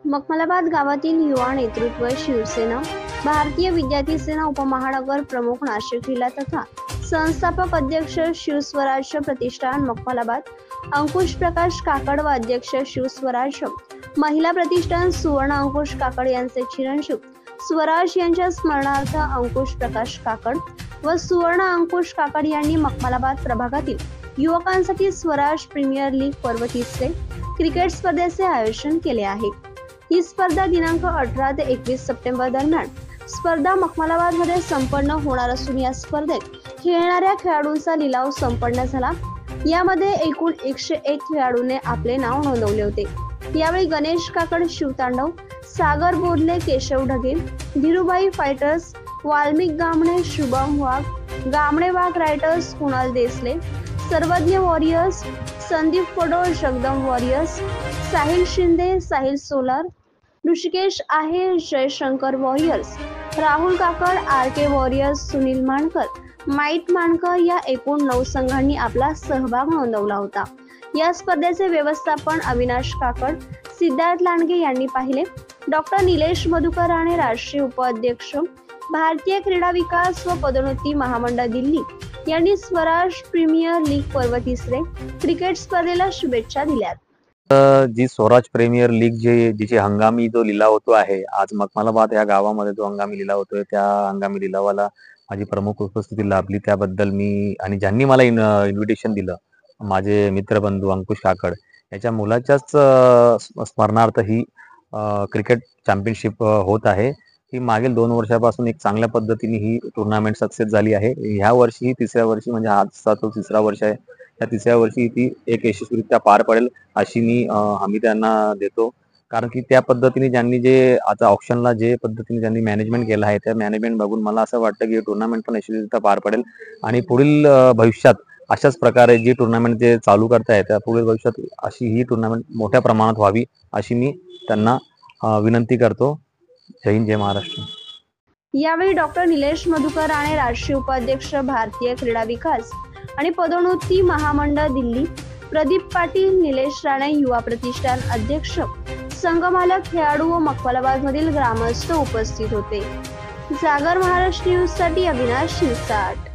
मखमलाबाद गावातील युवा नेतृत्व शिवसेना, भारतीय विद्यार्थी सेना उपमहानगर प्रमुख नाशिक जिल्हा तथा संस्थापक अध्यक्ष शिवस्वराज्य प्रतिष्ठान मखमलाबाद, अंकुश प्रकाश काकड व अध्यक्ष शिवस्वराज्य महिला प्रतिष्ठान सुवर्ण अंकुश काकड यांचे चिरंजीव स्वराज यांच्या स्मरणार्थ अंकुश प्रकाश काकड व सुवर्ण अंकुश काकड यांनी मखमलाबाद प्रभागातील युवकांसाठी स्वराज प्रीमियर लीग पर्व 30 क्रिकेट स्पर्धेचे आयोजन केले आहे। ही स्पर्धा दिनांक 18 ते 21 सप्टेंबर दरम्यान स्पर्धा मखमलाबाद मध्ये संपन्न होणार असून या स्पर्धेत खेळणाऱ्या खेळाडूंचा लिलाव संपन्न झाला। यामध्ये एकूण 101 खेळाडूंनी आपले नाव नोंदवले होते। यावेळी Ganesh Kakad Shivtandav, Sagar Bodhale, Keshav Dhage, Dhirubhai fighters, Valmik Gamane, Shubham Wagh, Gamane Wagh writers, Kunal Desale, Sarvagya warriors, Sandeep Padol, Jagdam warriors, Sahil Shinde, Sahil solar, Rishikesh आहे, Jaishankar warriors, Rahul Kakad, RK warriors, Sunil Mankar, माईट मानकर या एकूण 9 संघांनी आपला सहभाग नोंदवला होता। या स्पर्धेचे व्यवस्थापन अविनाश काकड, सिद्धार्थ लांडगे यांनी पाहिले। डॉक्टर निलेश मधुकर राणे, राष्ट्रीय उपाध्यक्ष, भारतीय क्रीडा विकास व पदोन्नती महामंडळ दिल्ली यांनी स्वराज प्रीमियर लीग पर्व 30 क्रिकेट स्पर्धेला शुभेच्छा दिल्यात। जी स्वराज प्रीमियर लीग जिचे हंगामी जो लिलाव होतो आहे, आज मखमलाबाद या गावामध्ये जो हंगामी लिलाव होतोय, त्या हंगामी लिलावाला माझी प्रमुख उपस्थिती लाभली, त्याबद्दल मी आणि ज्यांनी मला इन्व्हिटेशन दिलं, माझे मित्रबंधू अंकुश काकड याच्या मुलाच्याच स्मरणार्थ ही क्रिकेट चॅम्पियनशिप होत आहे। ही मागील 2 वर्षापासून एक चांगल्या पद्धतीने ही टुर्नामेंट सक्सेस झाली आहे। ह्या वर्षी 3ऱ्या वर्षी, म्हणजे आजचा तो 3रा वर्ष आहे, त्या 3ऱ्या वर्षी ती एक यशस्वीरित्या पार पडेल अशी मी हमी त्यांना देतो। कारण की त्या पद्धतीने ज्यांनी जे आता ऑप्शनला जे पद्धतीने ज्यांनी मॅनेजमेंट केलं आहे, त्या मॅनेजमेंट बघून मला असं वाटतं की टुर्नामेंट पण यशस्वीरित्या पार पडेल आणि पुढील भविष्यात अशाच प्रकारे जी टुर्नामेंट जे चालू करताय, त्या पुढील भविष्यात अशी ही टुर्नामेंट मोठ्या प्रमाणात व्हावी अशी मी त्यांना विनंती करतो। जय हिंद, जय महाराष्ट्र। यावेळी डॉक्टर निलेश मधुकर राणे, राष्ट्रीय उपाध्यक्ष, भारतीय क्रीडा विकास आणि पदोन्नती महामंडळ दिल्ली, प्रदीप पाटील, निलेश राणे, युवा प्रतिष्ठान अध्यक्ष, संघमालक, खेळाडू व मखमलाबाद मधील ग्रामस्थ उपस्थित होते। जागर महाराष्ट्र न्यूज साठी अविनाश शिरसाट।